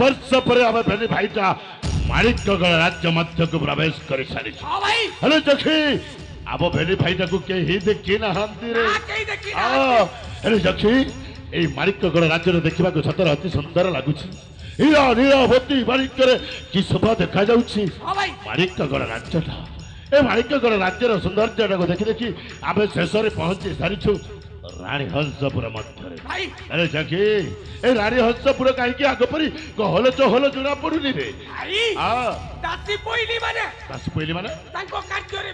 वर्ष पर आम भेली भाईटा माणिकगढ़ राज्य मध्य को प्रवेश कर सारी हेलो जखी अब भेली भाईटा को कहीं देखी ना जखी ये माणिकगढ़ राज्य देखा सतर अति सुंदर लगुच हीरा नीलावती माणिक कि शोभा देखा माणिकगढ़ राज्यटा ए माणिकगढ़ राज्यर सौंदर्य को देखी देखी आम शेष में पहुंची सारीछु रानी हंसपुर मध्य अरे जखी ए रानी हंसपुर कहीं आग परी गहल चहल जुना पड़ुनी रे दासी पइली माने तांको कार्य रे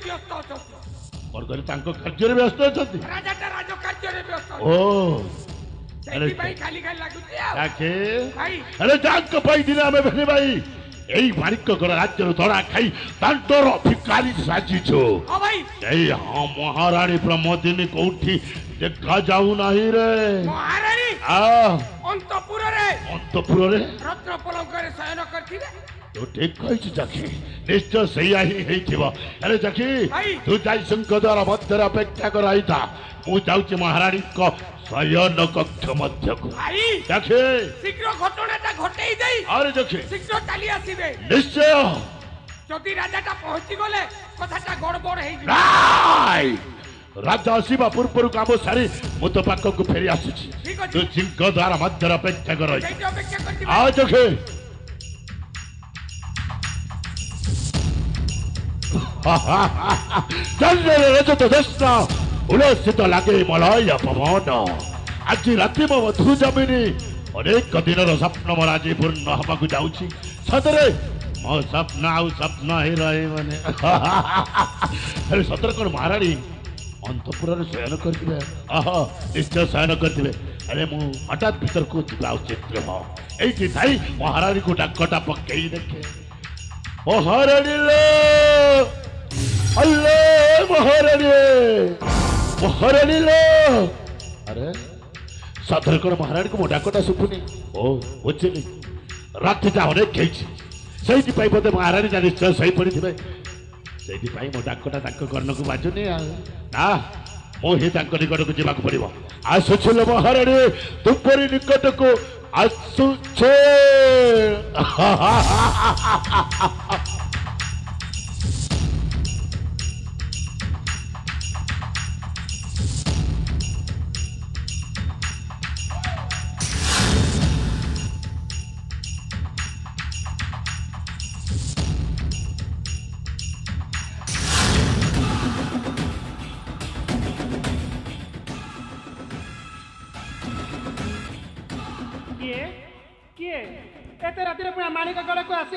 व्यस्त अछंती राजाटा राज कार्य रे व्यस्त ओ सेठी भाई खाली खाली लागुती आके अरे जाक भाई दिन हमें भेले भाई एई माणिकगढ़ राज्य धरा खाई तांटर भिकारी साजिछो हां भाई एई महारानी प्रमोदिनी कोठी देखा जाऊ नहीं रे महारानी अंतपुर रे रत्न पलंक रे शयन करथिबे तो ठीक कहि जखी निश्चय सही ही थिबो अरे जखी तू जाई सिंहद्वार मध्य अपेक्षा कर आई था मु जाउची महारानी को शयन कक्ष मध्य को जखी शीघ्र घटनाटा घटेई देई अरे जखी शीघ्र चली आसीबे निश्चय जदि राजाटा पहुंची गले कथाटा गड़बड़ हेई राजा आसवा पूर्व काम सारी मु तो पाक को फेरी आसुची तू सिंहद्वार मध्य अपेक्षा कर आज रजत दृष्ण उल्लसित लगे मलय पवन आज राति मो मधु जमिनी अनेक दिन स्वप्न मोर आज पूर्ण हवा जाऊँगी सतरे मो स्वप्न आउ स्वप्न ही रही मैंने सतर कौन महारानी अंतपुर शयन करेंगे निश्चय शयन करेंगे अरे मु हठात भीतर को जा उचित ये महारानी को डाकटा पकई देखे महारानी महारानी अरे सदर कौन महारानी को मो डाकटा शुभुनी ओ बुझिली राति अनेक से बोधे महारानी निश्चय सही पड़ी थे से मो डाकटा कर्ण को बाजुनी ना मुझे निकट को जावाक पड़ो आसुछ महारानी तुमरी निकट को आसुछे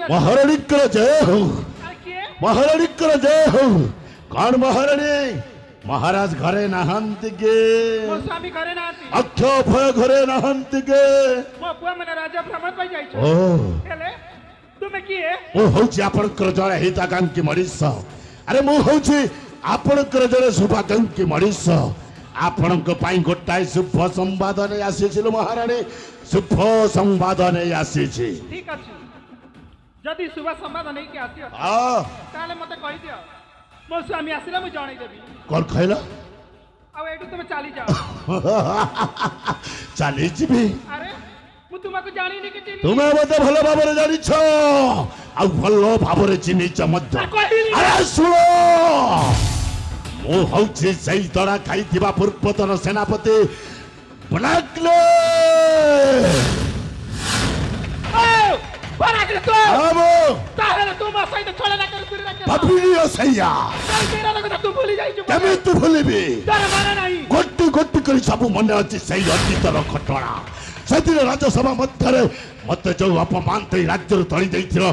महारानी जय हो महारानी जय हो कौन महारानी महाराज घरे नहांती के मो स्वामी घरे नहांती अक्ष भय घरे नहांती के मो पुआ मने राजा भ्रमण पई जाई ओ हेले तुमे किए ओ होची आपनकर जळे हिताकांक्षी मनीष अरे मु होची आपनकर जळे शुभाकांक्षी मनीष आपनक पाई गोटाय शुभ संवाद ने आसीছিল महारानी शुभ संवाद ने आसीछि ठीक अछि जदि शुभ संवाद नै के आसियो ताले मते कहि दियो मो स्वामी आसिला मु जणाई देबी कोन खैला अब एटू तुम चली जाओ चली जीबी अरे मु तुमको जानी नि कि चिनी तुमे मते भलो भाबरे जानि छ आ भलो भाबरे चिनी छ मत अरे सुनो मो हौछि सही तड़ा खाइथिबा पूर्वतन सेनापति बनाकले बनाकले तो आबो ताहेले तुम सही छोले ना कर फिर ना बाबुलियो सैया तेरा लगे तू भूली जाई छु केमे तू भूलिबी तार माने नाही गोट्टी गोट्टी करी सब मन अछि सही अतीतर घटना सेतिर राज्यसभा मध्यरे मते जो अपमान तई राज्य तळी दैथिरो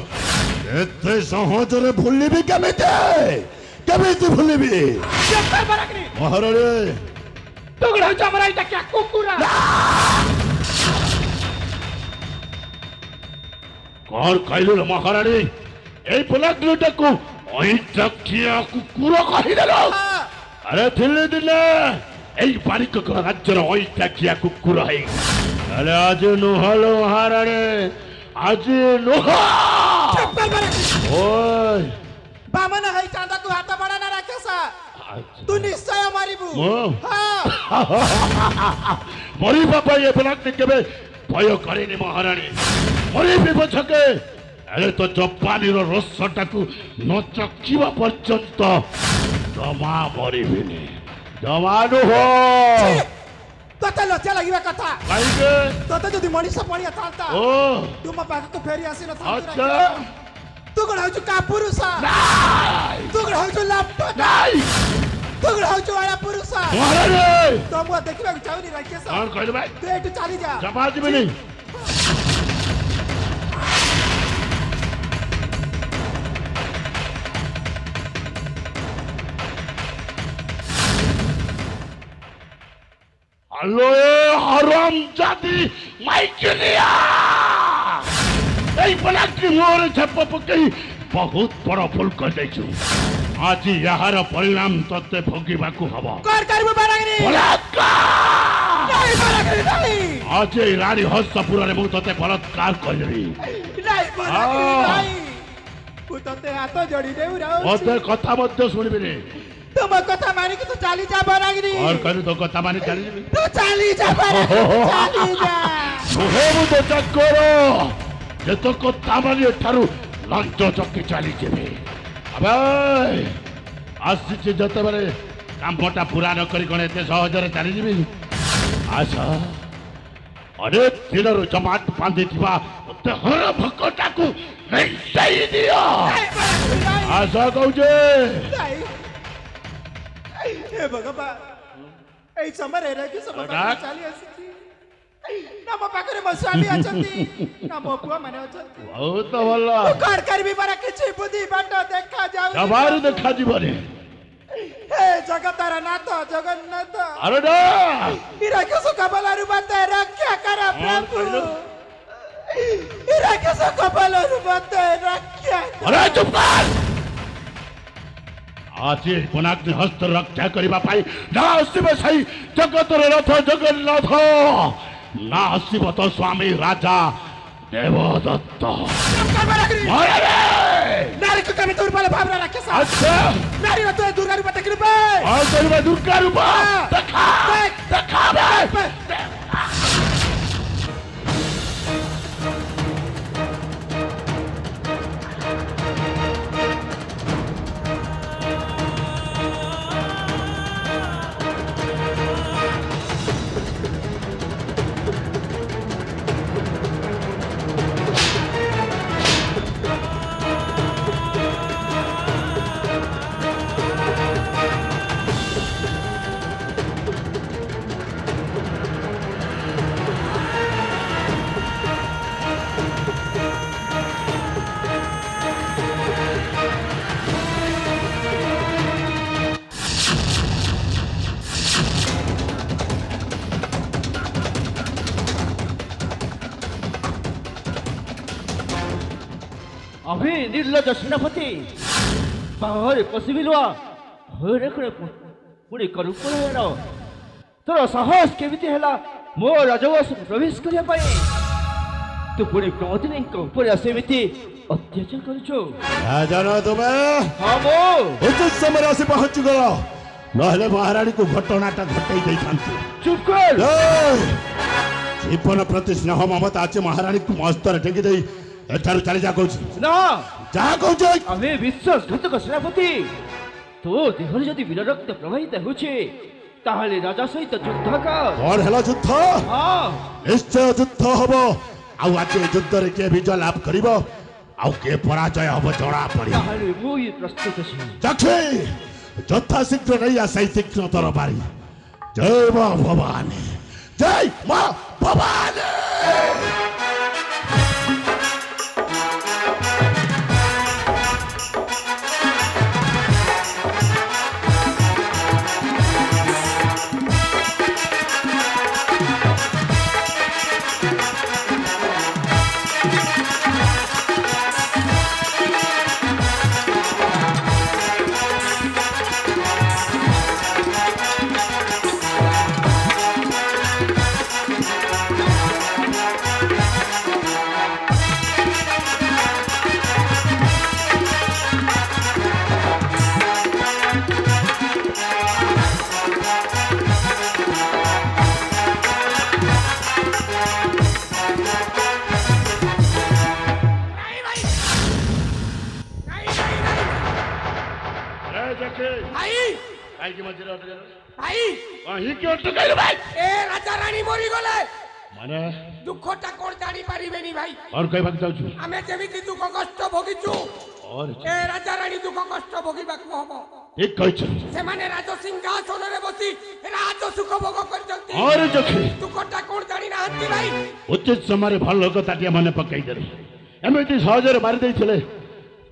एते सहजरे भूलिबी केमिते भूलिबी महारानी टुकड़ा चमराई ता क्या कुकुरा कौन कहलु महारानी ए बुलागलुटा को ओई टकिया कुकुर कहि देलो अरे दिल्ली दिल्ली ए बारिक को राज्यर ओई टकिया कुकुर है अरे आज नुहलो महारानी आज नुहा ओय बामन है चांदा तू हाथ बड़ा ना राक्षस तू निश्चय मारिबु मरिबा पाई ए बलाक्ति केबे भय करेनी महारानी मरिबि पछके एले तो जपानीर रसटाकू न चखिबा पर्यंत जमा मरिबिनी जमानु हो तते लज्जा लागिबा कथा काइके तते जदि मनीष पणिया थांता ओ तू म पाखा को फेरी आसी न अच्छा तू कोन हउछु का पुरुष नाइ तू कोन हउछु लप्प नाइ तू कोन हउछु वाला पुरुष महारानी तो म देखिबा को चाहनी राकेश कौन कहले भाई तू एटु चली जा जमा दिबे नहीं हेलो हराम जाति माइकेलिया এই বলাকি মোর ঝাপ পকাই বহুত বড় ভুল করেছু আজি ইয়ার পরিণাম ততে ভোগিবাকু হব कर करबो बारागरी বলাৎকার नहीं बारागरी नहीं আজি এই রানী হস্তপুরে মু ততে বলাৎকার করিবি नहीं बारागरी नहीं तू तते हाथ जोड़ी देउ रहू মতে কথা মধ্যে শুনিবি রে तुम कथा मानी कि तू चाली जा बारागरी और कहलु तो কথা মানে চালি যাবি तू चाली जा बारागरी चाली जा মুহেমু তো চক্কর যেত কথা মানে এঠারু লঞ্চ চক্কি চালি যাবে আবে আসছে যেতেবারে কামটা পুরা ন করি কোন এতে সহজরে চালি যাবি আচ্ছা অনেক দিনর জমাট বাঁধিଥିବା মতে হর ভকটাকু মেটাই দিও আশা কହୁছে नहीं ए भगवा ए समर रे कि सब डाक। चाली आसी ना मो पाखरे मो स्वामी अछंती ना मो पुआ माने अछंती ବହୁତ ଭଲ तू कर कर भी बारा किछि बुद्धि बाट देखा जाऊ সবার দেখাଯିବନି हे जगतार नाथ जगन्नाथ আরে না इरा के सो कबलारु बाते रक्षा कर प्रभु इरा के सो कबलारु बाते रक्षा अरे चुप कर आज पुनाग्नि हस्त रक्षा करबा पाई ना ଆସିବେ ସେଇ ଜଗତର ରଥ ଜଗନ୍ନାଥ ନା ଆସିବ ତ ସ୍ୱାମୀ ରାଜା ଦେବଦତ୍ତ कर बारागरी ମରେ नारी को कमी दूर वाला भावना रखे सा ଆଚ୍ଛା नारी तो दुर्गा रूप कृपा ଆଉ କରିବା ଦୁର୍ଗା ରୂପ ଦେଖା ଦେଖାବେ अभी निर्लज सेनापति बाहर पशिबिलुआ होरे करे पुणी करू कोन तोर साहस केमिति हैला मो राजवंश प्रवेश करिया पाई तू पुणी प्रमोदिनी को ऊपर सेमिति अत्याचार करछो जानो तुमे हां मो उचित समय आसी पहुंच गलो नहले महारानी को घटनाटा घटई देई थांती चुप कर जीवन प्रति स्नेह ममता आज महारानी को मस्तर टेकी देई एठारु चली जा कहूची ना जा कहूची आमे विश्वासघातक सेनापति तो देहर जदि वीर रक्त प्रवाहित होछे ताहले राजा सहित युद्ध कर और हेला युद्ध हां निश्चय युद्ध हबो आउ आज युद्ध रे के विजय लाभ करिवो आउ के पराजय हबो जणा पड़ी ताहले मुई प्रस्तुत छी चक्षे यथा शीघ्र नहीं आसाई शीघ्र तर बारी जय मां भवानी जय मां भवानी ଆଖି ଭାଇ କାହିଁକି ମଝିରେ ଅଟକେଇଲ ଭାଇ କାହିଁକି ଅଟକେଇଲ ଭାଇ ଏ ରାଜା ରାଣୀ ମରିଗଲେ ମାନେ ଦୁଃଖଟା କଣ ଜାଣି ପାରିବେନି ଭାଇ କଣ କହିବାକୁ ଚାହୁଁଛୁ ଆମେ ଯେମିତି ଦୁଃଖ କଷ୍ଟ ଭୋଗିଛୁ और ଏ ରାଜା ରାଣୀ ଦୁଃଖ କଷ୍ଟ ଭୋଗିବାକୁ ହବ ठीक कहछ ସେମାନେ ରାଜ ସିଂହାସନରେ ବସି ରାଜ ସୁଖ ଭୋଗ କରିଛନ୍ତି और जखे ଦୁଃଖଟା କଣ ଜାଣି ନାହାନ୍ତି ଭାଇ उचित समय भल कथाटिए मन पकई देले एमती सहजरे मारी देइथिले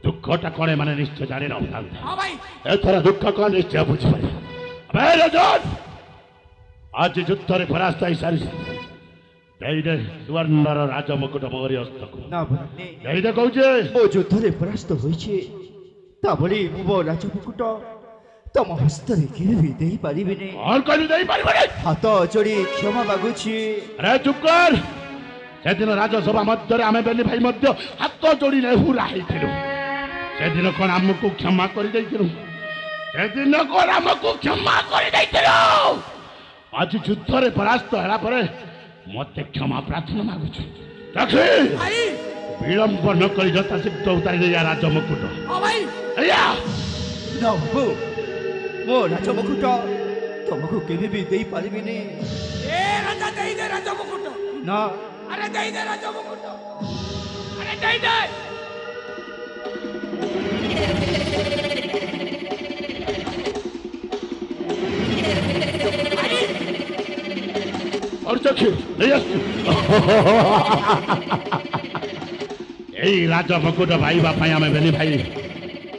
दुखटा कणे माने निश्चय जानि न ହଁ ଭାଇ एथरा दुख कण निश्चय बुझि पारे अबे राजन आज युद्धरे परास्त होई सारी देइदे सुवर्णर राज मुकुट मोरी हस्तक ନା ଭଗ୍ନୀ देइदे कहूचे ମୋ ଯୁଦ୍ଧରେ ପରାସ୍ତ ହୋଇଛି ତା ଭଳି ମୁଁ ମୋ ରାଜମୁକୁଟ ତମ ହସ୍ତରେ କେବେ ବି ଦେଇପାରିବିନି और कहि देई पारिबे ହାତ ଯୋଡ଼ି କ୍ଷମା ମାଗୁଛି अरे चुप कर सेदिन राजसभा मध्य आमे बेली भाई मध्य हाथ जोड़ी नेहुरा हेथिलु सेदिन कोन हमकु क्षमा करि दैथिलु सेदिन कोन हमकु क्षमा करि दैथिलु आज युद्धरे परास्त होला परे मते क्षमा प्रार्थना मागुछु देखि ଭାଇ विलंब न करि जता शीघ्र उतारि दे राज मुकुट ହଁ ଭାଇ अया ନା ବାବୁ ମୋ ରାଜମୁକୁଟ ତମକୁ କେବେ ବି ଦେଇପାରିବିନି ଏ ରାଜା ଦେଇଦେ ରାଜ ମୁକୁଟ ନା ଆରେ ଦେଇଦେ ରାଜ ମୁକୁଟ ଆରେ ଦେଇଦେ और देखि ले आसु एई राज मुकुट भाईबा पाई आमे बेली भाई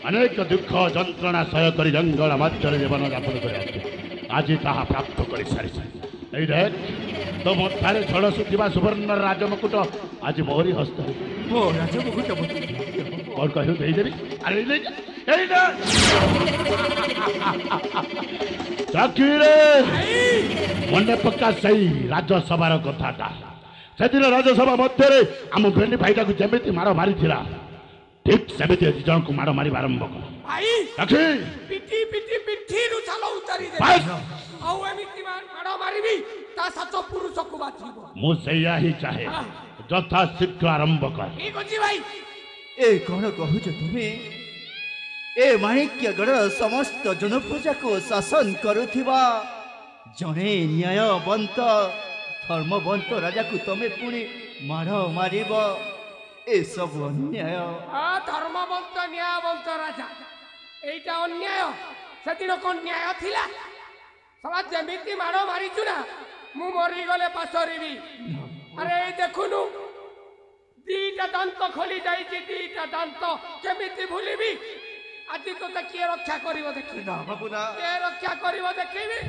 अनेक दुख जंत्रणा सह कर जंगल मध्य जीवन यापन कर आज ताहा प्राप्त कर सारी एई देख तो मथारे छड़ सुखिबा सुवर्ण राज मुकुट आज मोरी हस्त ମୋ ରାଜମୁକୁଟ ମୋତେ और कहू दे देबी अरे ले जा एई दे चाकीरे मने पक्का सही राज्यसभार कथाटा सेदिन राज्यसभा मध्य आम बेली भाईटा को जमीती माड़ मारी ठीक सेमिति जन को माड़ मारी आरंभ कर ଭାଇ देखी ପିଠି ପିଠି ପିଠିରୁ ଛାଲ ଉତାରି ଦେ बस ଆଉ ଏମିତି ମାଡ଼ ମାରିବି ତା ସାତ ପୁରୁଷକୁ ବାଛିବ मु सैया ही चाहे ଯଥା ଶୀଘ୍ର ଆରମ୍ଭ କର ଠିକ ଅଛି ଭାଇ ଏ କ'ଣ କହୁଛ ତୁମେ ଏ ମାଣିକ୍ୟଗଡ଼ ସମସ୍ତ ଜନପ୍ରଜାକୁ ଶାସନ କରୁଥିବା ଜଣେ ନ୍ୟାୟବନ୍ତ ଧର୍ମବନ୍ତ ରାଜାକୁ ତମେ ପୁଣି ମାଡ଼ ମାରିବ ଏସବୁ ଅନ୍ୟାୟ ଧର୍ମବନ୍ତ ନ୍ୟାୟବନ୍ତ ରାଜା এইটা ଅନ୍ୟାୟ ସେଦିନ କ'ଣ ନ୍ୟାୟ ଥିଲା ସବା ଯେମିତି ମାଡ଼ ମାରିଛୁ ନା ମୁଁ ମରିଗଲେ ପାସରିବି ଆରେ ଏଇ ଦେଖୁନୁ ଦିଟା ଦାନ୍ତ ଖୋଲି ଯାଇଛି ଦିଟା ଦାନ୍ତ କେମିତି ଭୁଲିବି ଆଜି ତୋତେ କିଏ ରକ୍ଷା କରିବ ଦେଖିବି ନା ବାବୁ ନା କିଏ ରକ୍ଷା କରିବ ଦେଖିବି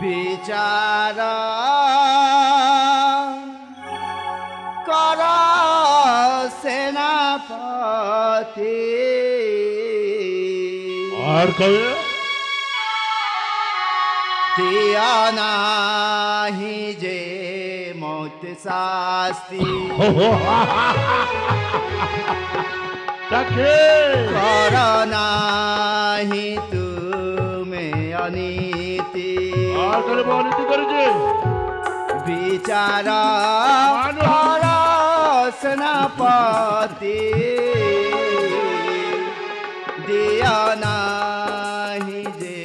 বিচার কর সেনাপতি और कहे দিয়া নাহি যে মত শাস্তি দেখে কর নাহি তুমি অনীতি और करे বনিতি করেছে বিচার কর সেনাপতি দিয়া নাহি যে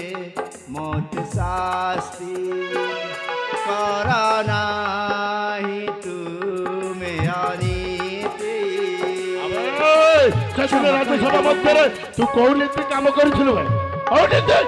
মত শাস্তি কর নাহি তুমি অনীতি সেদিন রাজ্যসভা মধ্যে তুই কোন নীতি কাম করেছিল ভাই কোন নীতি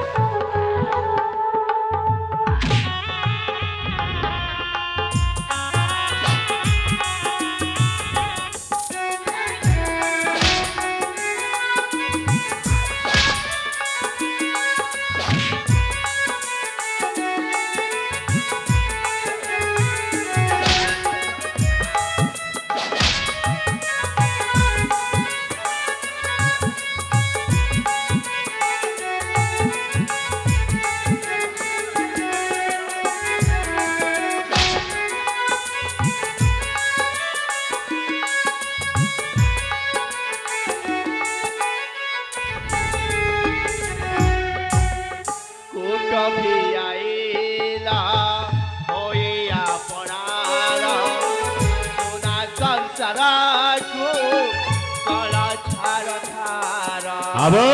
আবে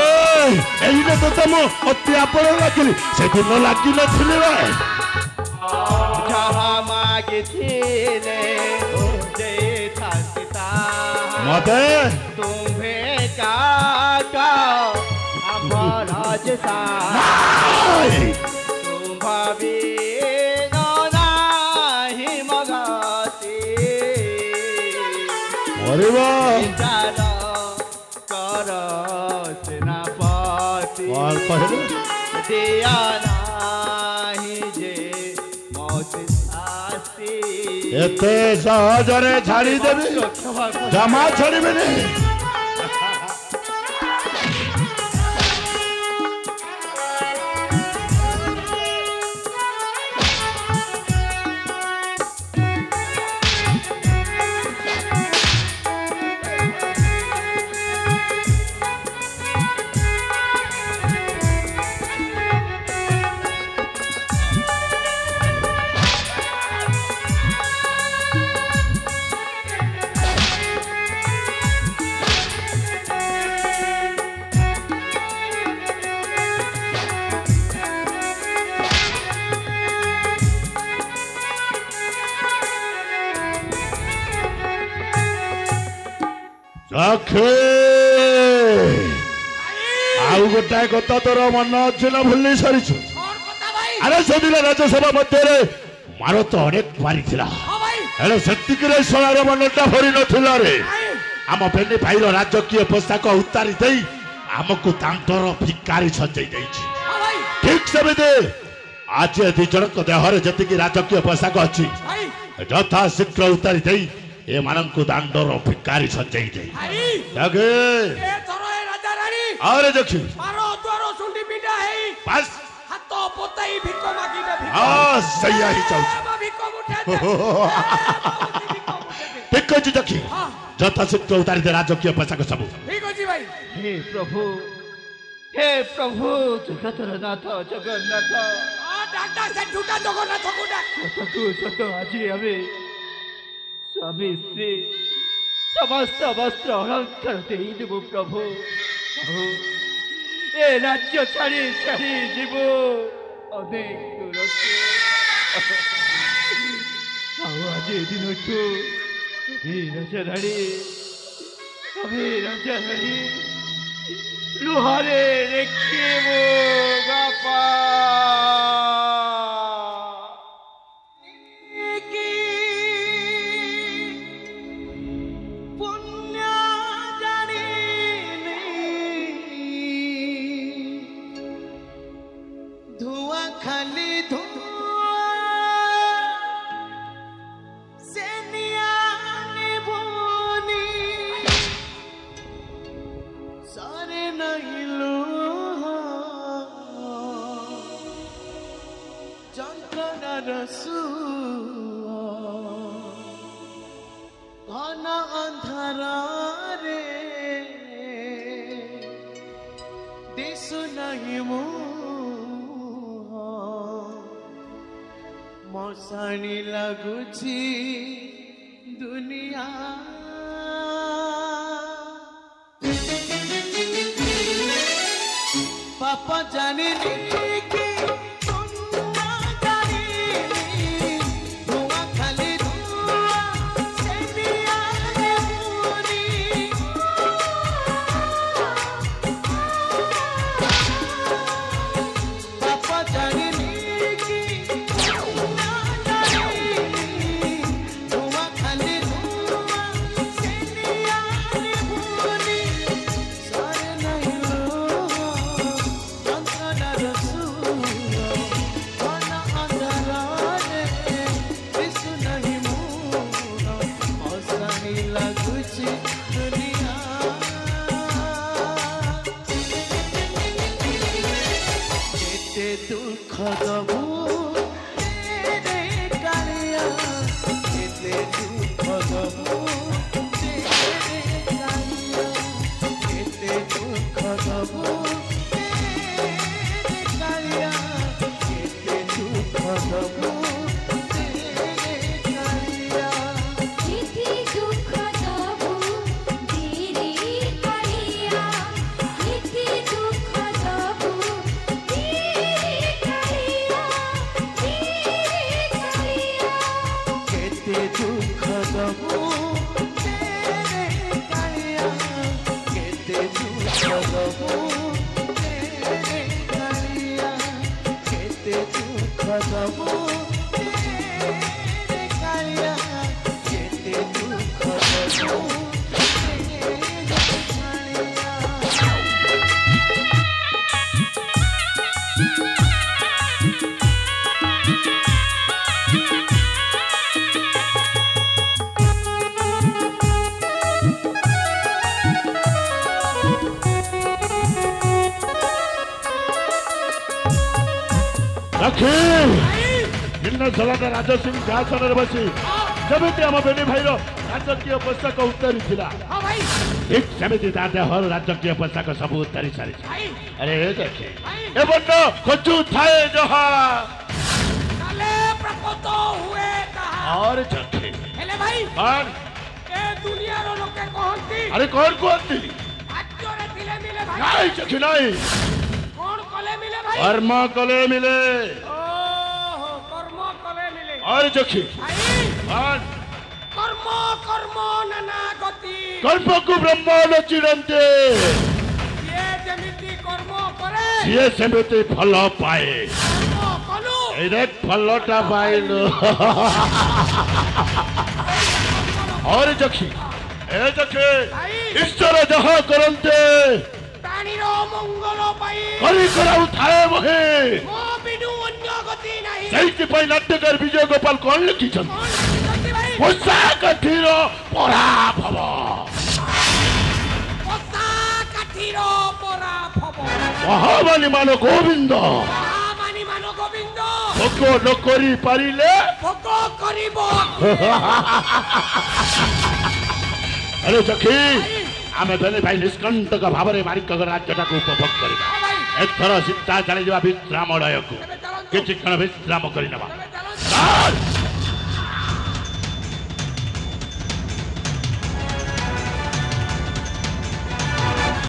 এইটা তো তম অতি আপন লাগিলি সেদিন লাগি নথিলি রে যাহা মাগিছিলে যে থাসিতা মতে তুমি কাকা আমার রাজসা ভাবি নাহি মগাতি আরে বাহ চাল কর সেনাপতি আর কহিলে দিয়া নাহি যে মত শাস্তি এতে সহজরে ছাড়ি দেবি জমা ছাড়িবে নি ଆଉ ଗୋଟାଏ କଥା ତୋର ମନ ଅଛି ନା ଭୁଲି ସାରିଛୁ ଆରେ ସେଦିନ ରାଜ୍ୟସଭା ମଧ୍ୟରେ ମାର ତ ଅନେକ ମାରିଥିଲା ହେଲେ ସେତିକିରେ ଶଳାର ମନଟା ଭରି ନଥିଲା ରେ ଆମ ବେନି ଭାଇର ରାଜକୀୟ ପୋଷାକ ଉତାରି ଦେଇ ଆମକୁ ତାଙ୍କର ଭିକାରୀ ସଜେଇ ଦେଇଛି ଠିକ ସେମିତି ଆଜି ଏ ଦି ଜଣଙ୍କ ଦେହରେ ଯେତିକି ରାଜକୀୟ ପୋଷାକ ଅଛି ଯଥା ଶୀଘ୍ର ଉତାରି ଦେଇ ଏମାନଙ୍କୁ ଦାଣ୍ଡର ଭିକାରୀ ସଜେଇ ଦେଇ ଆରେ ଦେଖି ସେଇଆ ହିଁ ଚାହୁଛି ଠିକ ଅଛି ଦେଖି ଯଥା ଶୀଘ୍ର ଉତାରି ଦେ ରାଜକୀୟ ପୋଷାକ ସବୁ हे प्रभु जगतर नाथ जगन्नाथ सत आज आम स्वामी स्त्री समस्त वस्त्र अलंकार देदेबु प्रभु ए राज्य छाड़ी छाड़ी जीव अनेक दूर आज दिन राजा रानी लुहारे रेखिबो बापा पुण्य जानी धुआं खाली घन अंधार रे दिशु नहीं मशाणी लगुची दुनिया पापा जानी दुख दबू तेरे कालिया राजा सिंह सिंहासन बसी जमी आम बेनी भाई राजकीय पोशाक उत्तरी थिला ठीक सेमती ता देहर राजकीय पोशाक सब उत्तरी सारी अरे देखे ए बन्नो खोजु थाए जहा काले प्रकट हुए कहा और देखे हेले भाई कौन ए दुनिया रो लोके कहंती अरे कौन कहंती राज्य रे थिले मिले भाई नहीं देखे नहीं कौन कले मिले भाई कर्म कले मिले ओहो कर्म कले मिले और देखे भाई कौन कर्म कर्म नाना गति कल्पकु ब्रह्म न चिरंते ये जेमिति कर्म करे ये सेमती फल पाए कर्म कलु ए फलटा पाइलो और देखे ए देखे ईश्वर जहाँ करंते प्राणीर मंगल पाई करी कराउ थाए महे मो बिनु अन्य गति नहीं ସେଇଥିପାଇଁ ନାଟ୍ୟକାର ବିଜୟ ଗୋପାଳ କଣ ଲେଖିଛନ୍ତି कौन गति भाई ପୋଷାକ ଠିର ପରାଭବ ପତା କାଠିର ପରାଭବ ମହାବାନୀ ମାନ ଗୋବିନ୍ଦ ମହାମାନି ମାନ ଗୋବିନ୍ଦ ଭୋଗ ନ କରି ପାରିଲେ ଭୋଗ କରିବ ଆରେ ସଖୀ ଆମେ ବେଲେ ଭାଇ ନିଷ୍କଣ୍ଟକ ଭାବରେ ମାରିକ ରାଜ୍ୟଟାକୁ ଉପଭୋଗ କରିବା ଏଥର ସିଧା ଚାଲିଯିବା ବିଶ୍ରାମଳୟକୁ କିଛି କ୍ଷଣ ବିଶ୍ରାମ କରିନେବା